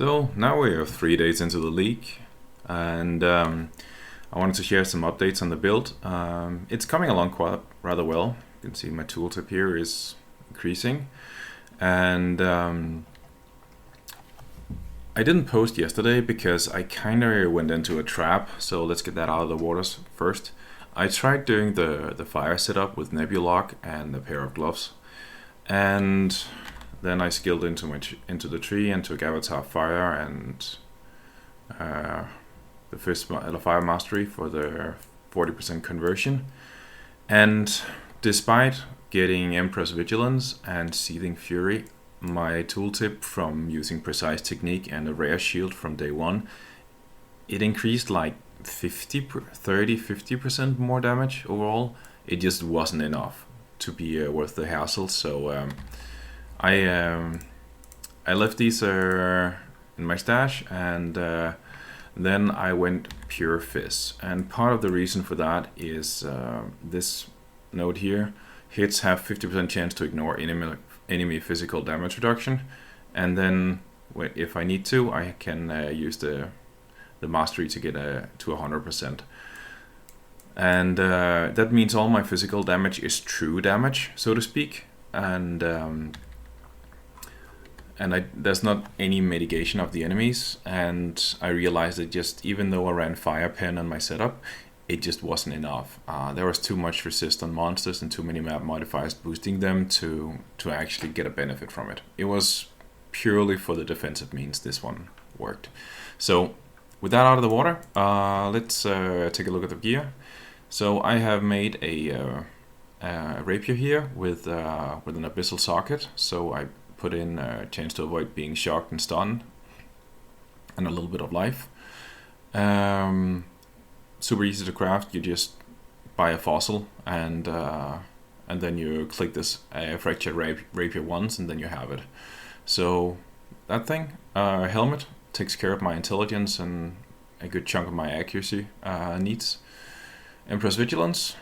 So now we are 3 days into the league, and I wanted to share some updates on the build. It's coming along quite rather well. You can see my tooltip here is increasing, and I didn't post yesterday because I kind of went into a trap. So let's get that out of the waters first. I tried doing the fire setup with Nebulog and a pair of gloves, and then I skilled into the tree and took Avatar Fire and the Fire Mastery for the 40% conversion. And despite getting Empress Vigilance and Seething Fury, my tooltip from using Precise Technique and a Rare Shield from day one, it increased like 50% more damage overall. It just wasn't enough to be worth the hassle. So I left these in my stash, and then I went pure Fizz. And part of the reason for that is this note here: hits have 50% chance to ignore enemy physical damage reduction, and then if I need to, I can use the mastery to get to 100%. And that means all my physical damage is true damage, so to speak, and there's not any mitigation of the enemies. And I realized that just even though I ran Fire Pen on my setup, it just wasn't enough. There was too much resist on monsters and too many map modifiers boosting them to actually get a benefit from it. It was purely for the defensive means this one worked. So with that out of the water, let's take a look at the gear. So I have made a rapier here with an abyssal socket. So I put in a chance to avoid being shocked and stunned, and a little bit of life. Super easy to craft. You just buy a fossil, and then you click this fractured rapier once, and then you have it. So that thing, helmet, takes care of my intelligence and a good chunk of my accuracy needs. Empress Vigilance.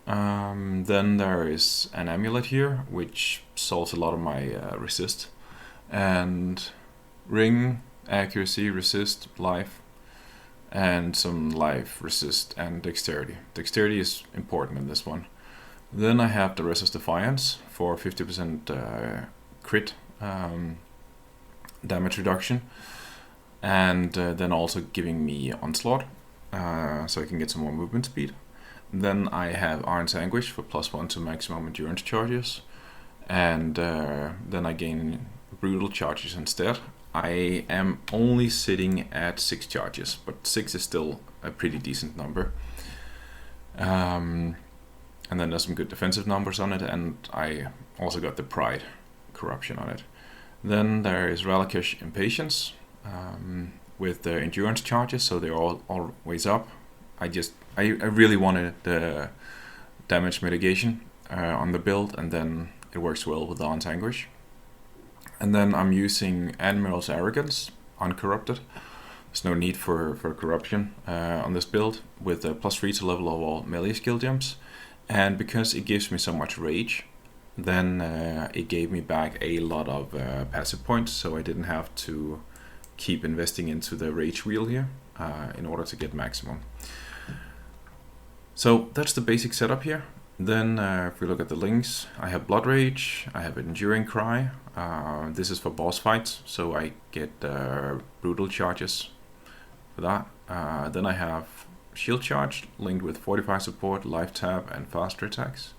Then there is an amulet here, which solves a lot of my resist. And ring, accuracy, resist, life, and some life, resist, and dexterity. Dexterity is important in this one. Then I have the Resist Defiance for 50% crit damage reduction, and then also giving me Onslaught, so I can get some more movement speed. Then I have Iron's Anguish for +1 to maximum endurance charges, and then I gain brutal charges instead. I am only sitting at 6 charges, but 6 is still a pretty decent number. And then there's some good defensive numbers on it, and I also got the Pride corruption on it. Then there is Ralakesh Impatience with the endurance charges, so they're always up. I really wanted the damage mitigation on the build, and then it works well with Dawn's Anguish. And then I'm using Admiral's Arrogance, uncorrupted. There's no need for corruption on this build, with a +3 to level of all melee skill gems. And because it gives me so much rage, then it gave me back a lot of passive points, so I didn't have to keep investing into the rage wheel here in order to get maximum. So that's the basic setup here. Then if we look at the links, I have Blood Rage, I have Enduring Cry. This is for boss fights, so I get brutal charges for that. Then I have Shield Charge linked with Fortify support, Life Tap, and faster attacks.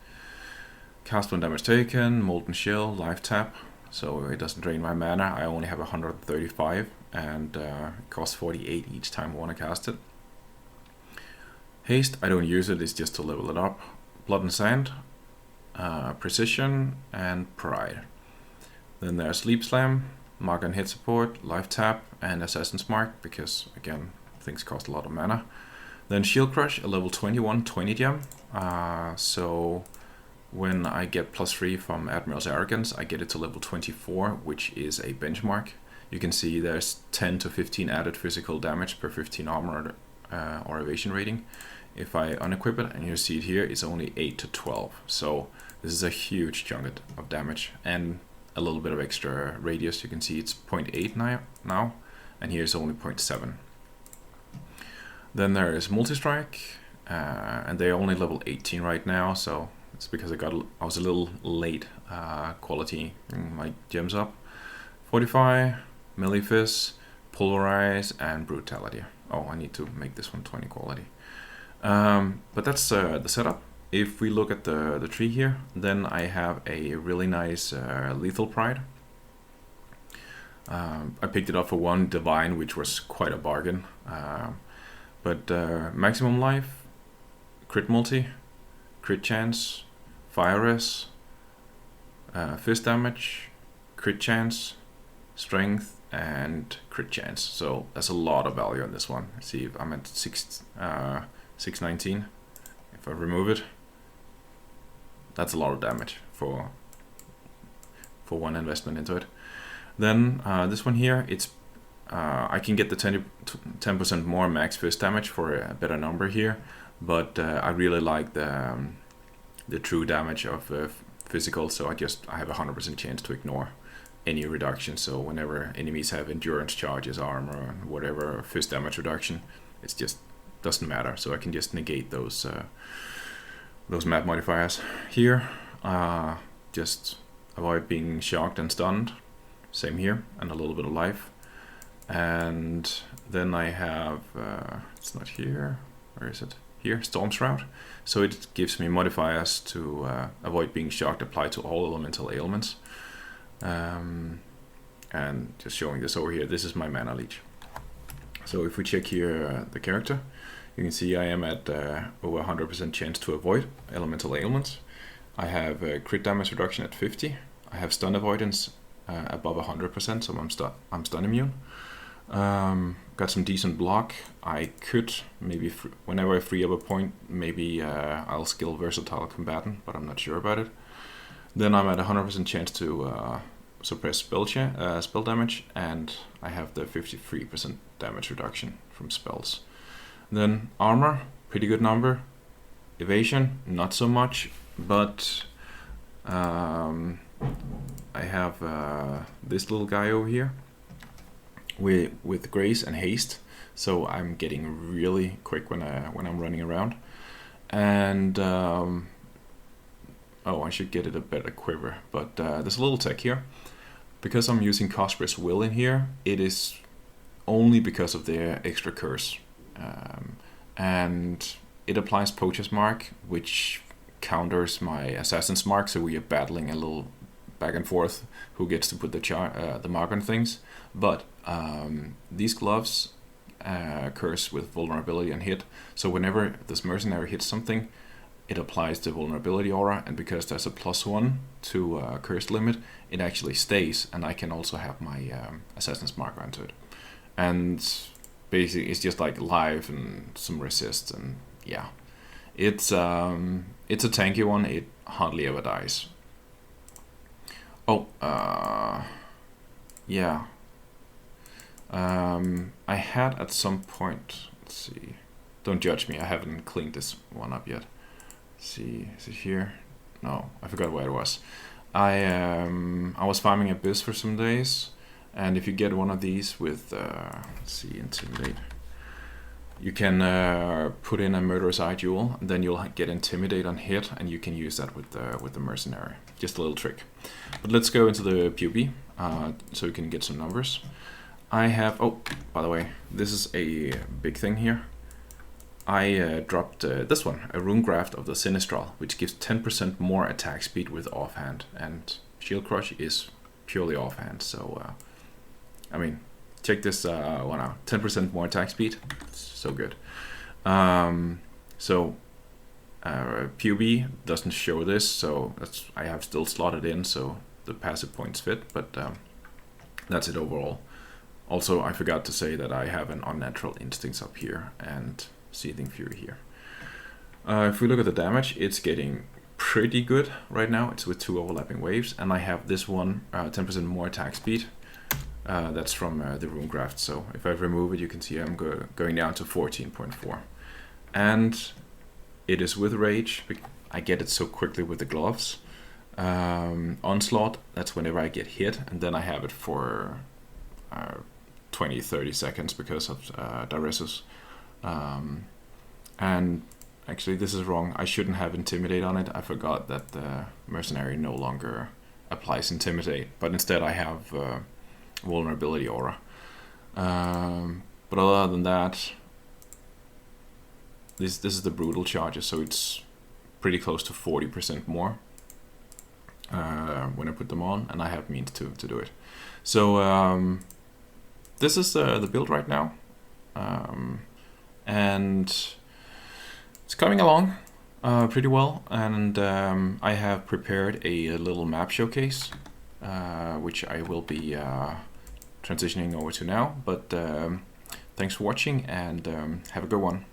Cast when damage taken, Molten Shell, Life Tap, so it doesn't drain my mana. I only have 135, and it costs 48 each time I want to cast it. Haste, I don't use it, it's just to level it up. Blood and Sand, Precision, and Pride. Then there's Sleep Slam, Mark and Hit support, Life Tap, and Assassin's Mark, because again, things cost a lot of mana. Then Shield Crush, a level 21 20 gem. So when I get +3 from Admiral's Arrogance, I get it to level 24, which is a benchmark. You can see there's 10 to 15 added physical damage per 15 armor or evasion rating. If I unequip it, and you see it here, it's only 8 to 12. So this is a huge chunk of damage, and a little bit of extra radius. You can see it's 0.8 now, and here's only 0.7. Then there is multi-strike, and they're only level 18 right now, so it's because I was a little late quality my gems up. Fortify, melee fizz, polarize, and brutality. Oh, I need to make this one 20 quality. But that's the setup. If we look at the tree here, then I have a really nice lethal pride. I picked it up for 1 divine, which was quite a bargain. But maximum life, crit multi, crit chance, fire res, fizz damage, crit chance, strength, and crit chance. So that's a lot of value on this one. Let's see if I'm at 619. If I remove it, that's a lot of damage for 1 investment into it. Then this one here, it's I can get the 10% more max fizz damage for a better number here, but I really like the true damage of physical, so I have a 100% chance to ignore any reduction. So whenever enemies have endurance charges, armor, whatever, fizz damage reduction, it's just doesn't matter. So I can just negate those map modifiers here. Just avoid being shocked and stunned. Same here, and a little bit of life. And then I have, it's not here, where is it? Here, Storm Shroud. So it gives me modifiers to avoid being shocked applied to all elemental ailments. And just showing this over here, this is my mana leech. So if we check here the character, you can see I am at over 100% chance to avoid elemental ailments. I have crit damage reduction at 50. I have stun avoidance above 100%, so I'm stun immune. Got some decent block. I could maybe, whenever I free up a point, maybe I'll skill Versatile Combatant, but I'm not sure about it. Then I'm at 100% chance to suppress spell damage, and I have the 53% damage reduction from spells. Then armor, pretty good number. Evasion, not so much, but I have this little guy over here with grace and haste, so I'm getting really quick when I'm running around. And oh, I should get it a better quiver, but there's a little tech here. Because I'm using Cospress Will in here, it is only because of the extra curse, and it applies Poacher's Mark, which counters my Assassin's Mark, so we are battling a little back and forth who gets to put the mark on things. But these gloves curse with vulnerability and hit, so whenever this mercenary hits something, it applies the vulnerability aura, and because there's a +1 to curse limit, it actually stays, and I can also have my Assassin's Mark onto it. And basically it's just like life and some resist, and yeah. It's a tanky one, it hardly ever dies. Oh, yeah. I had at some point, let's see, don't judge me, I haven't cleaned this one up yet. Let's see, is it here? No, I forgot where it was. I was farming Abyss for some days, and if you get one of these with, let's see, Intimidate, you can put in a Murderous Eye Jewel, and then you'll get Intimidate on hit, and you can use that with the Mercenary. Just a little trick. But let's go into the PoB, so you can get some numbers. I have, oh, by the way, this is a big thing here. I dropped this one, a Rune Graft of the Sinistral, which gives 10% more attack speed with offhand, and Shield Crush is purely offhand, so, I mean, check this one out, 10% more attack speed, so good. PoB doesn't show this, so I have still slotted in, so the passive points fit, but that's it overall. Also, I forgot to say that I have an Unnatural Instincts up here, and Seething Fury here. If we look at the damage, it's getting pretty good right now. It's with 2 overlapping waves, and I have this one 10% more attack speed. That's from the Rune Graft. So if I remove it, you can see I'm going down to 14.4, and it is with Rage. I get it so quickly with the gloves. Onslaught, that's whenever I get hit, and then I have it for 20-30 seconds because of Duelist. And actually, this is wrong. I shouldn't have Intimidate on it. I forgot that the Mercenary no longer applies Intimidate, but instead I have Vulnerability Aura. But other than that, this is the brutal charges, so it's pretty close to 40% more when I put them on, and I have means to do it. So this is the build right now, and it's coming along pretty well. And I have prepared a little map showcase, which I will be transitioning over to now. But thanks for watching, and have a good one.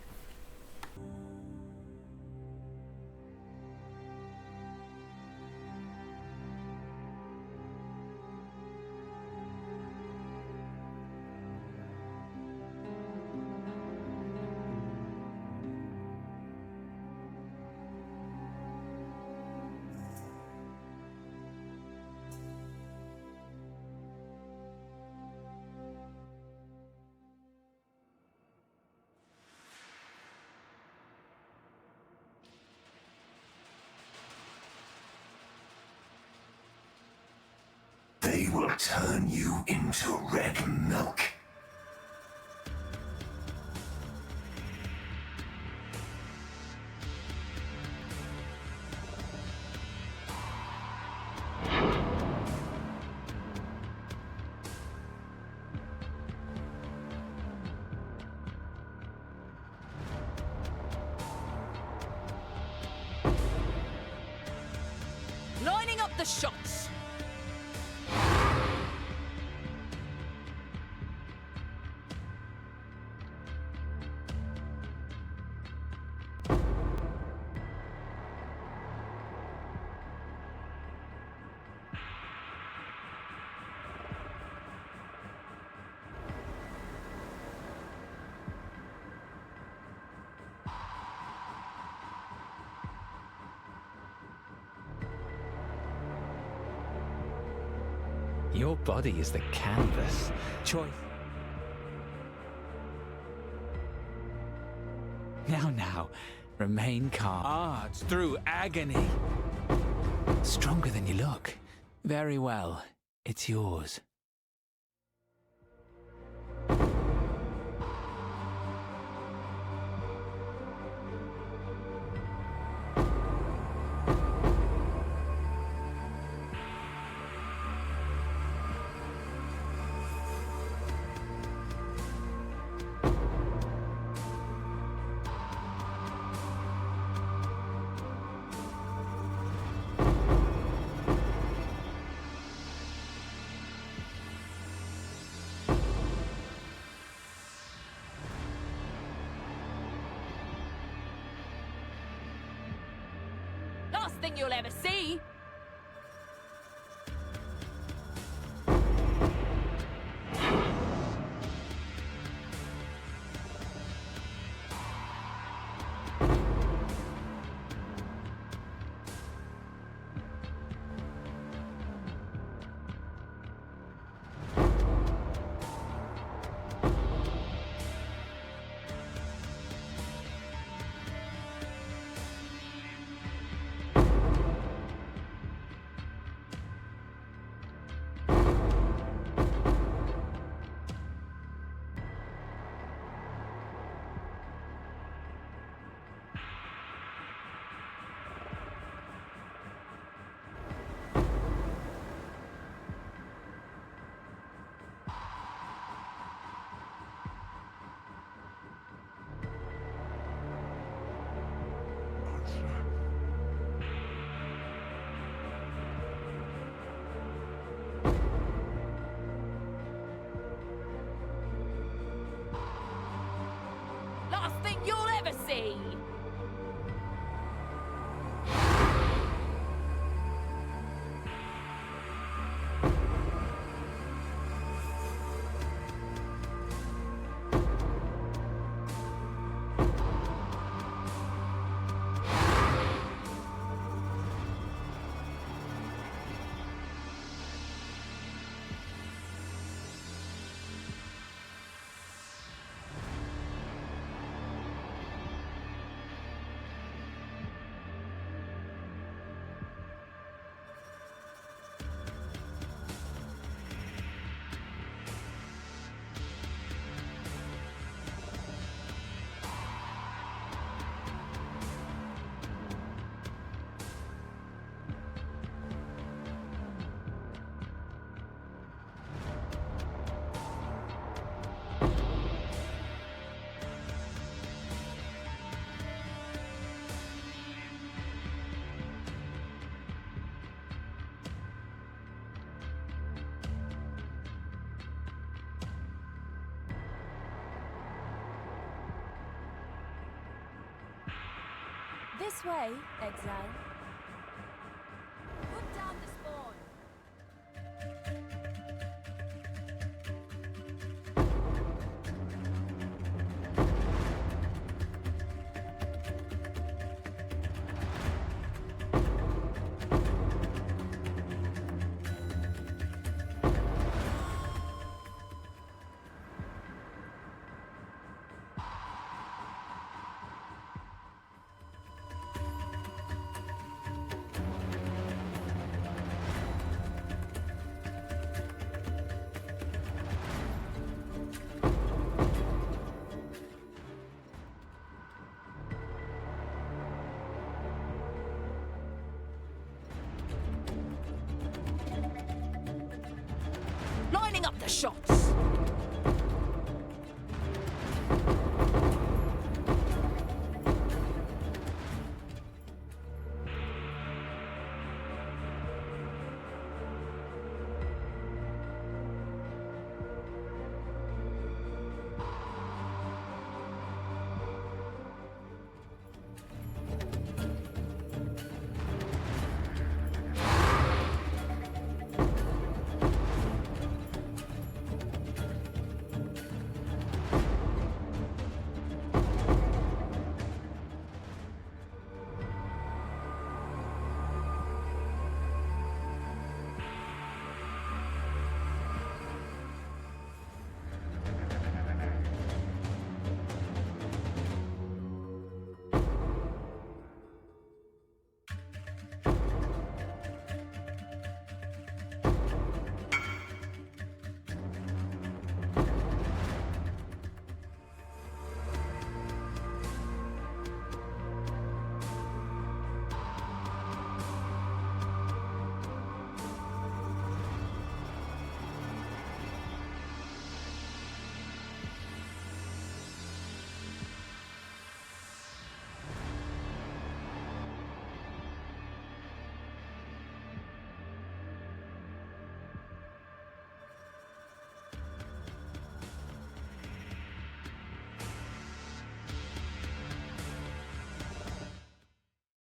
They will turn you into red milk. Lining up the shots. Your body is the canvas. Choice. Now, remain calm. Art through agony. Stronger than you look. Very well. It's yours. Last thing you'll ever see. Last thing you'll ever see. This way, exile. Put down the spawn. Lining up the shots.